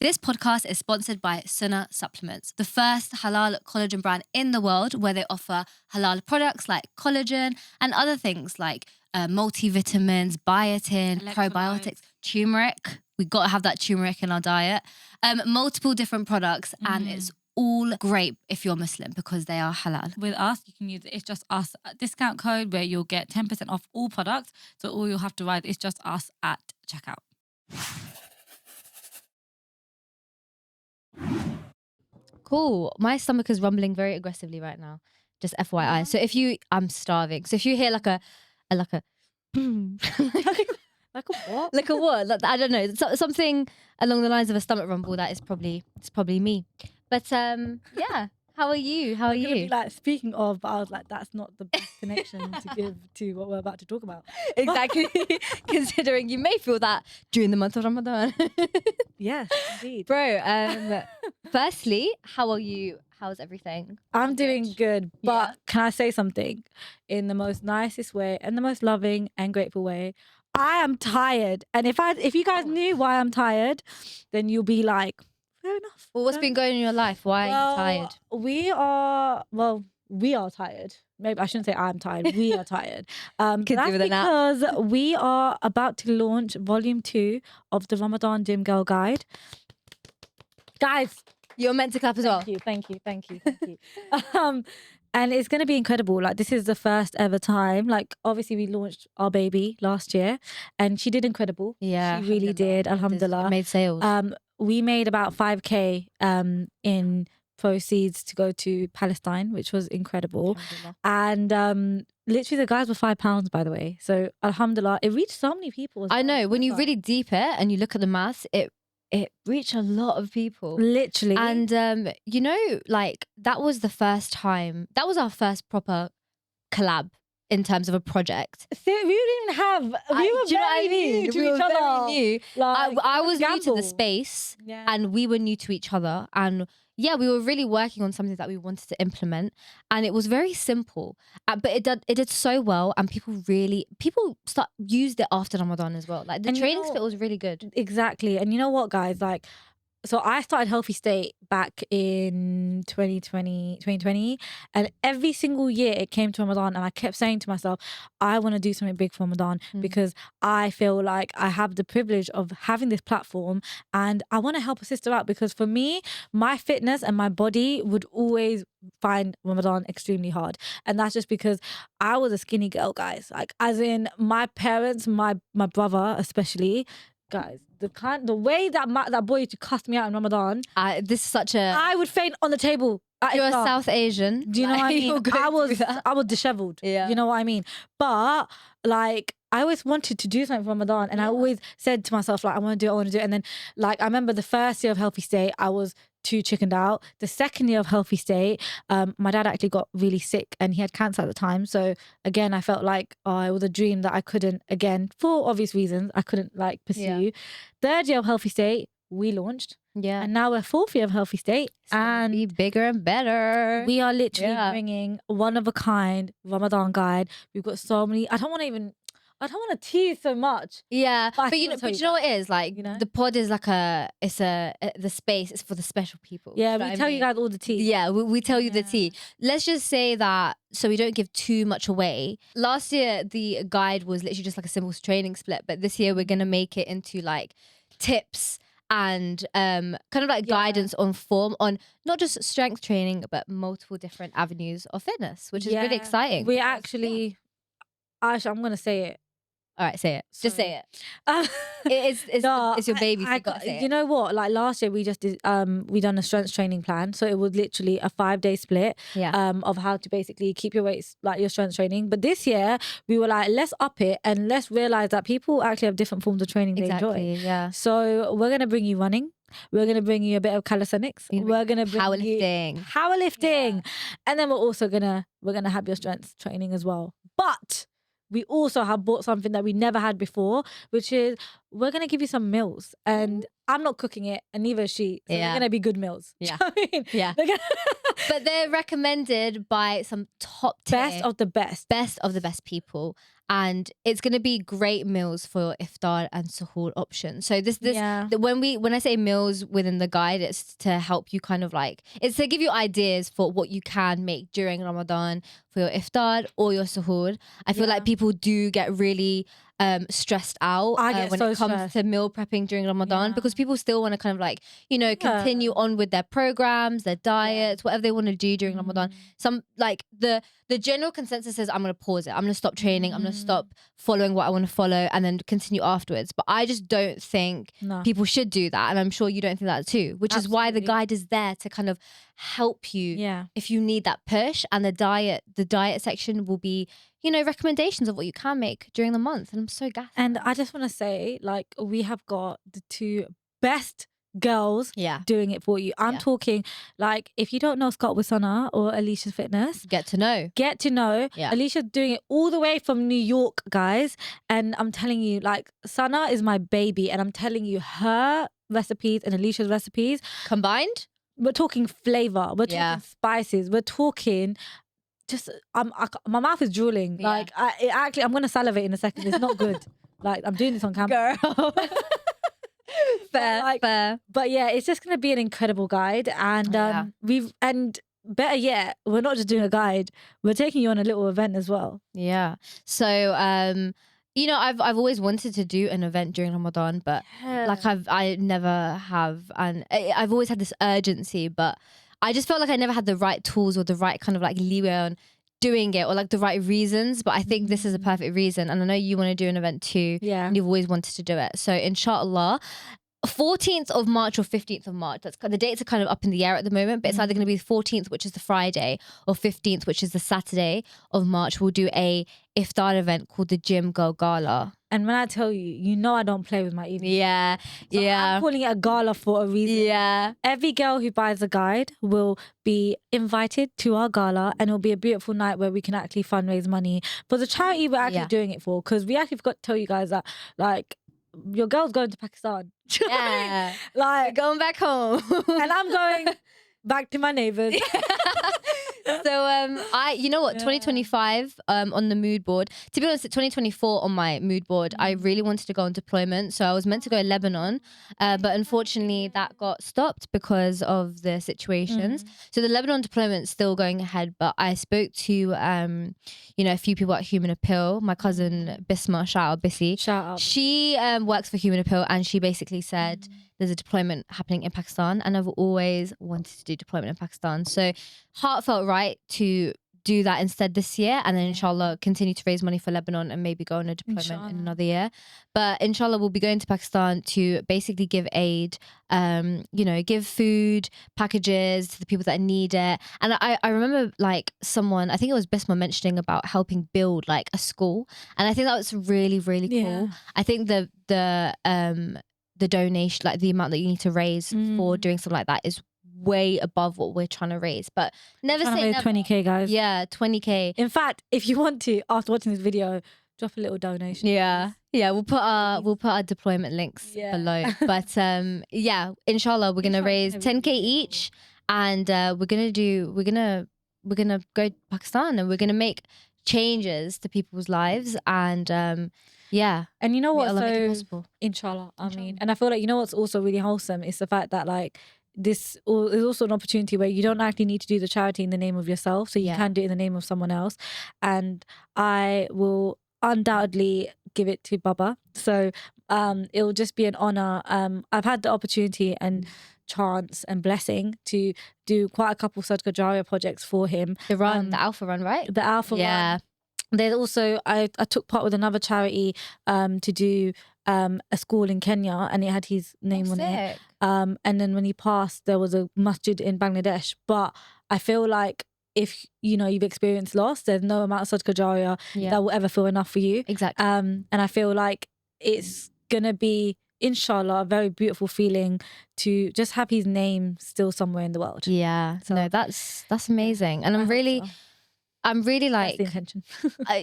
This podcast is sponsored by Sunnah Supplements, the first halal collagen brand in the world where they offer halal products like collagen and other things like multivitamins, biotin, probiotics, turmeric. We got to have that turmeric in our diet. Multiple different products, and it's all great if you're Muslim because they are halal. With us, you can use It's Just Us discount code where you'll get 10% off all products. So all you'll have to write It's Just Us at checkout. Cool. My stomach is rumbling very aggressively right now. Just FYI. So if you, I'm starving. So if you hear like a like a what? like a what? Like, I don't know. Something along the lines of a stomach rumble. It's probably me. But yeah. How are you? How are you? Be like, speaking of, but I was like, that's not the best connection to give to what we're about to talk about. Exactly. Considering you may feel that during the month of Ramadan. Yes, indeed. Bro, firstly, how are you? How's everything? I'm doing good, but Yeah. can I say something in the most nicest way and the most loving and grateful way? I am tired. And if you guys knew why I'm tired, then you'll be like, fair enough. Well, what's been going on in your life? Why are you tired? We are tired. Maybe I shouldn't say I'm tired. We are tired. That's because we are about to launch volume 2 of the Ramadan Gym Girl Guide. Guys, You're meant to clap as well. Thank you. And it's going to be incredible. Like, this is the first ever time. Like, obviously we launched our baby last year and she did incredible. Yeah. She really did. Alhamdulillah. It made sales. We made about 5k in proceeds to go to Palestine, which was incredible. And literally the guys were £5, by the way. So alhamdulillah, it reached so many people. I know, when you really deep it and you look at the maths, it reached a lot of people. Literally. And you know, like that was our first proper collab in terms of a project. See, we didn't have. We were very new to each other. New. Like, I was new to the gamble. space, Yeah. and we were new to each other. And yeah, we were really working on something that we wanted to implement, and it was very simple. But it did so well, and people used it after Ramadan as well. Like the training split was really good. Exactly. And you know what, guys? Like, so I started Healthy State back in 2020, and every single year it came to Ramadan and I kept saying to myself, I want to do something big for Ramadan because I feel like I have the privilege of having this platform and I want to help a sister out, because for me, my fitness and my body would always find Ramadan extremely hard. And that's just because I was a skinny girl, guys. Like, as in, my parents, my brother especially, guys, the way that boy used to cuss me out in Ramadan, This is such a. I would faint on the table. You're a South Asian. Do you know what I mean? I was disheveled. Yeah. You know what I mean? But like, I always wanted to do something for Ramadan, and I always said to myself, like, I want to do it. And then, like, I remember the first year of Healthy State, I was too chickened out. The second year of Healthy State, my dad actually got really sick and he had cancer at the time. So again, I felt like it was a dream that I couldn't, again, for obvious reasons, I couldn't like pursue. Yeah. Third year of Healthy State, we launched. Yeah. And now we're fourth year of Healthy State. And be bigger and better. We are literally bringing one of a kind Ramadan guide. We've got so many. I don't want to tease so much. Yeah, But but you know what it is like. You know? The pod is like the space is for the special people. Yeah, Do you know we what tell I you mean? guys all the tea. Yeah, we tell you the tea. Let's just say that so we don't give too much away. Last year the guide was literally just like a simple training split, but this year we're gonna make it into like tips and kind of like guidance on form, on not just strength training but multiple different avenues of fitness, which is really exciting. We actually, Aisha, I'm gonna say it. All right, say it. Just say it. It's your baby. So you gotta say you it. know what? Like last year, we just did. We done a strength training plan, so it was literally a 5-day split. Yeah. Of how to basically keep your weights, like your strength training. But this year, we were like, let's up it and let's realize that people actually have different forms of training they enjoy. Yeah. So we're gonna bring you running. We're gonna bring you a bit of calisthenics. We're gonna bring powerlifting, and then we're also gonna have your strength training as well. But we also have bought something that we never had before, which is we're going to give you some meals. And I'm not cooking it, and neither is she. So they're going to be good meals. Yeah. Do you know what I mean? Yeah. But they're recommended by some top tier. Best of the best. Best of the best people. and it's going to be great meals for iftar and suhoor options. So Yeah. when I say meals within the guide, it's to help you kind of like, it's to give you ideas for what you can make during Ramadan for your iftar or your suhoor. I feel like people do get really stressed out I get when so it comes stressed. to meal prepping during Ramadan, Yeah. because people still want to kind of like, you know, continue on with their programs, their diets, whatever they want to do during Ramadan. Some like the general consensus is, I'm going to pause it, I'm going to stop training, I'm going to stop following what I want to follow and then continue afterwards. But I just don't think people should do that, and I'm sure you don't think that too, which is why the guide is there to kind of help you if you need that push. And the diet section will be, you know, recommendations of what you can make during the month. And I'm so gassed. And I just want to say, like, we have got the two best girls doing it for you. I'm talking, like, if you don't know Scott with Sana or Alicia's Fitness, get to know. Alicia's doing it all the way from New York, guys. And I'm telling you, like, Sana is my baby, and I'm telling you, her recipes and Alicia's recipes combined, we're talking flavor, we're talking spices, we're talking just my mouth is drooling. Like, I'm gonna salivate in a second. It's not good. Like, I'm doing this on camera. Girl. fair. But yeah, it's just gonna be an incredible guide. And and better yet, we're not just doing a guide, we're taking you on a little event as well. Yeah. So you know, I've always wanted to do an event during Ramadan, but like I never have, and I've always had this urgency, but I just felt like I never had the right tools or the right kind of like leeway on doing it, or like the right reasons. But I think this is a perfect reason, and I know you want to do an event too. And you've always wanted to do it. So inshallah, 14th of March or 15th of March. The dates are kind of up in the air at the moment, but it's either going to be the 14th, which is the Friday, or 15th, which is the Saturday of March. We'll do a iftar event called the Gym Girl Gala. And when I tell you, you know I don't play with my evening. So yeah. I'm calling it a gala for a reason. Yeah. Every girl who buys a guide will be invited to our gala, and it'll be a beautiful night where we can actually fundraise money for the charity we're actually doing it for. Because we actually forgot to tell you guys that, like, your girl's going to Pakistan. Yeah. Like, going back home. And I'm going back to my neighbours. So you know what, 2025 on the mood board, to be honest, 2024 on my mood board, I really wanted to go on deployment. So I was meant to go to Lebanon, but unfortunately that got stopped because of the situations. So the Lebanon deployment's still going ahead, but I spoke to you know, a few people at Human Appeal. My cousin Bisma, shout out Bissy, she works for Human Appeal, and she basically said there's a deployment happening in Pakistan, and I've always wanted to do deployment in Pakistan. So heart felt right to do that instead this year, and then inshallah continue to raise money for Lebanon and maybe go on a deployment in another year. But inshallah we'll be going to Pakistan to basically give aid, you know, give food packages to the people that need it. And I remember, like, someone, I think it was Bisma, mentioning about helping build like a school, and I think that was really, really cool. I think the donation, like the amount that you need to raise for doing something like that, is way above what we're trying to raise. But never say never. 20k, guys. Yeah, 20k. In fact, if you want to, after watching this video, drop a little donation. Yeah, we'll put our deployment links below. But yeah, inshallah we're gonna raise 10k each, and we're gonna go to Pakistan, and we're gonna make changes to people's lives. And yeah, and you know what, so inshallah, I mean, and I feel like, you know what's also really wholesome is the fact that, like, this is also an opportunity where you don't actually need to do the charity in the name of yourself, so you can do it in the name of someone else. And I will undoubtedly give it to Baba, so it'll just be an honor. I've had the opportunity and chance and blessing to do quite a couple Sadaqah Jariyah projects for him. The Alpha Run, right? The Alpha Run. There's also, I took part with another charity to do a school in Kenya, and it had his name on it. And then when he passed, there was a masjid in Bangladesh. But I feel like if, you know, you've experienced loss, there's no amount of Sadaqah Jariyah that will ever feel enough for you. Exactly. And I feel like it's gonna be, inshallah, a very beautiful feeling to just have his name still somewhere in the world. Yeah. So, no, that's amazing. And I'm really like, that's the intention.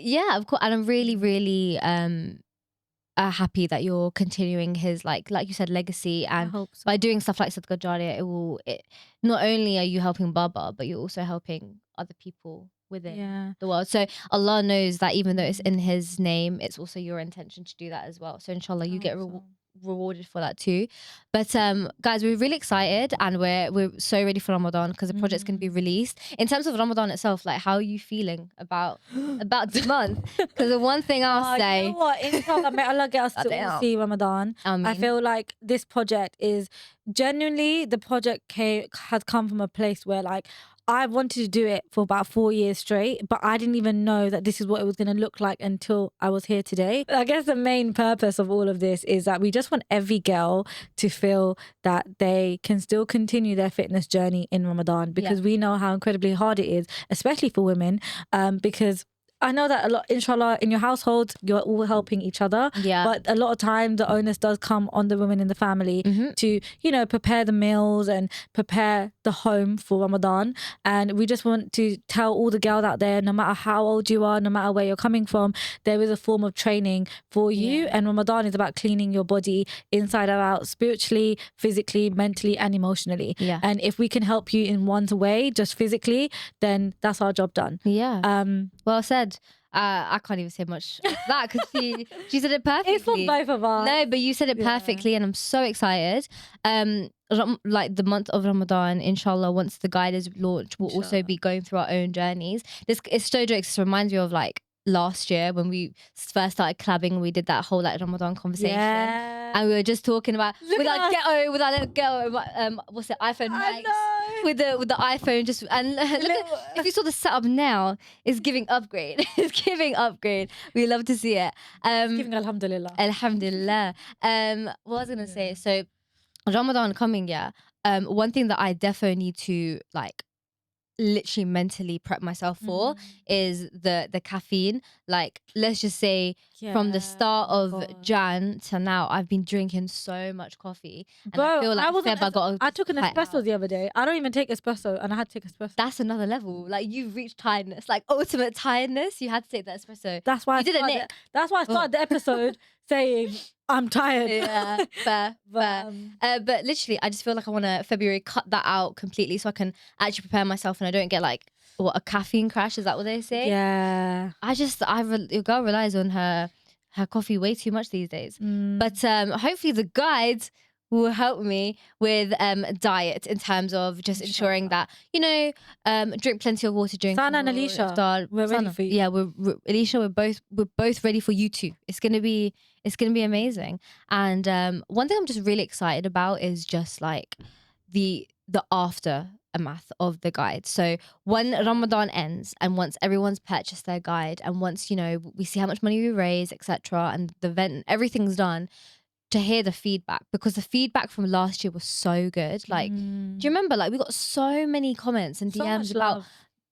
Yeah, of course. And I'm really, really happy that you're continuing his, like you said, legacy. And by doing stuff like Sadaqah Jariyah, it not only are you helping Baba, but you're also helping other people within the world. So Allah knows that even though it's in His name, it's also your intention to do that as well. So inshallah, you get rewarded for that too. But guys, we're really excited and we're so ready for Ramadan because the project's going to be released. In terms of Ramadan itself, like, how are you feeling about the month? Because the one thing I'll say, you know what? Inshallah, may Allah get us to all see Ramadan. I feel like this project is genuinely, the project has come from a place where, like, I wanted to do it for about 4 years straight, but I didn't even know that this is what it was going to look like until I was here today. I guess the main purpose of all of this is that we just want every girl to feel that they can still continue their fitness journey in Ramadan, because we know how incredibly hard it is, especially for women, because I know that a lot, inshallah, in your household, you're all helping each other. Yeah. But a lot of time, the onus does come on the women in the family to, you know, prepare the meals and prepare the home for Ramadan. And we just want to tell all the girls out there, no matter how old you are, no matter where you're coming from, there is a form of training for you. And Ramadan is about cleaning your body inside or out, spiritually, physically, mentally, and emotionally. Yeah. And if we can help you in one way, just physically, then that's our job done. Yeah. Well said. I can't even say much of that because she said it perfectly. It's for both of us. No, but you said it perfectly, and I'm so excited. Like the month of Ramadan, inshallah, once the guide is launched, we'll also be going through our own journeys. This it's so jokes. It reminds me of like last year when we first started collabing. We did that whole like Ramadan conversation, and we were just talking about with our little ghetto, what's it, iPhone Max, with the iPhone, just and look if you saw the setup now, it's giving upgrade. It's giving upgrade. We love to see it. It's giving alhamdulillah. Alhamdulillah. What was I gonna say? So Ramadan coming, one thing that I definitely need to like literally mentally prep myself for is the caffeine. Like, let's just say from the start of Jan to now, I've been drinking so much coffee, and I feel like I took an espresso the other day. I don't even take espresso, and I had to take espresso. That's another level. Like, you've reached tiredness, like ultimate tiredness. You had to take that espresso. That's why that's why I started the episode saying I'm tired. Yeah, fair. But literally, I just feel like I want to February cut that out completely so I can actually prepare myself and I don't get like a caffeine crash. Is that what they say? Yeah. Your girl relies on her coffee way too much these days. But hopefully the guides will help me with diet in terms of just ensuring that, you know, drink plenty of water during Sana and Alicia, we're ready for you. Yeah, Alicia, we're both ready for you too. It's gonna be amazing. And one thing I'm just really excited about is just like the aftermath of the guide. So when Ramadan ends and once everyone's purchased their guide and once, you know, we see how much money we raise, etc., and the event, everything's done, to hear the feedback, because the feedback from last year was so good. Like, do you remember? Like, we got so many comments and DMs about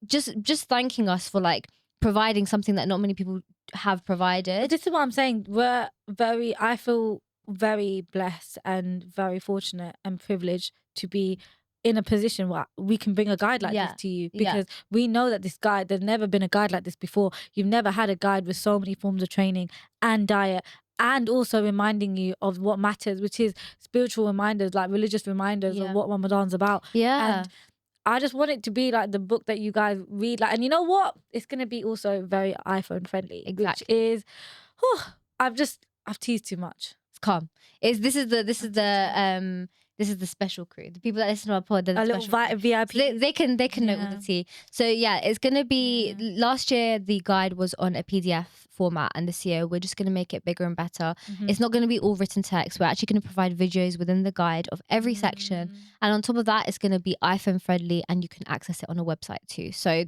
just thanking us for like providing something that not many people have provided. But this is what I'm saying. I feel very blessed and very fortunate and privileged to be in a position where we can bring a guide like this to you, because we know that this guide, there's never been a guide like this before. You've never had a guide with so many forms of training and diet, and also reminding you of what matters, which is spiritual reminders, like religious reminders of what Ramadan's about. And I just want it to be like the book that you guys read. Like, and you know what? It's going to be also very iPhone friendly. Exactly. Which is, I've teased too much. It's calm. This is the special crew. The people that listen to our pod, they're the a special little VIP. So they can know all the tea. So yeah, it's gonna be. Last year the guide was on a PDF format, and this year we're just gonna make it bigger and better. It's not gonna be all written text. We're actually gonna provide videos within the guide of every section, and on top of that, it's gonna be iPhone friendly, and you can access it on a website too. So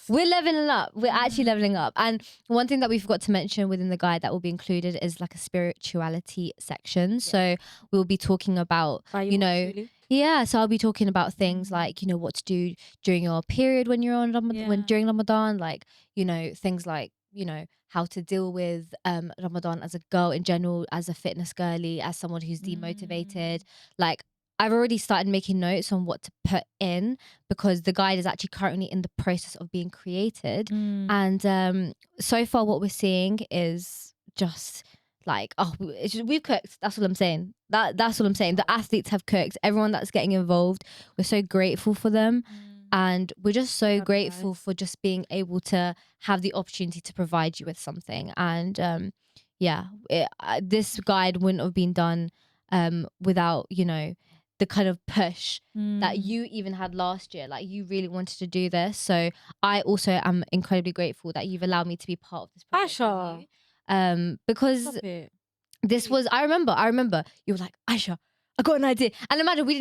we're leveling up. We're actually leveling up. And one thing that we forgot to mention within the guide that will be included is like a spirituality section. So we'll be talking about, you know. Really? Yeah, so I'll be talking about things like, you know, what to do during your period when you're on during Ramadan, like, you know, things like, you know, how to deal with Ramadan as a girl in general, as a fitness girly, as someone who's demotivated. Like, I've already started making notes on what to put in, because the guide is actually currently in the process of being created. And so far what we're seeing is just like, we've cooked. That's what I'm saying. That's what I'm saying. The athletes have cooked. Everyone that's getting involved, we're so grateful for them. And we're just so Love you grateful guys. for just being able to have the opportunity to provide you with something. And this guide wouldn't have been done without, you know, the kind of push that you even had last year. Like, you really wanted to do this. So I also am incredibly grateful that you've allowed me to be part of this project Aisha. with you. Because Stop it. this was, I remember you were like, Aisha, I got an idea. And imagine we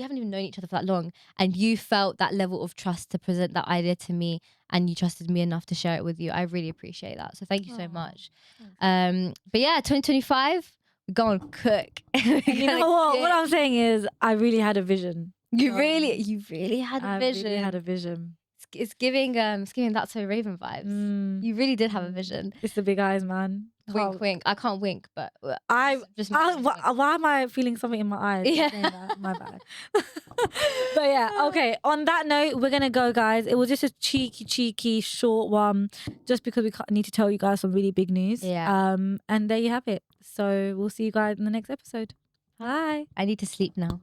haven't even known each other for that long. And you felt that level of trust to present that idea to me, and you trusted me enough to share it with you. I really appreciate that. So thank you so much. But yeah, 2025, we're going to cook. And you know what I'm saying is, I really had a vision. You really had a I vision. really had a vision. It's giving That's So Raven vibes. You really did have a vision. It's the big eyes, man. Wink, wink. I can't wink, but why why? am I feeling something in my eyes? Yeah. Saying that? My bad. But yeah, okay. On that note, we're gonna go, guys. It was just a cheeky, short one, just because we need to tell you guys some really big news. Yeah. And there you have it. So we'll see you guys in the next episode. Bye. I need to sleep now.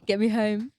Get me home.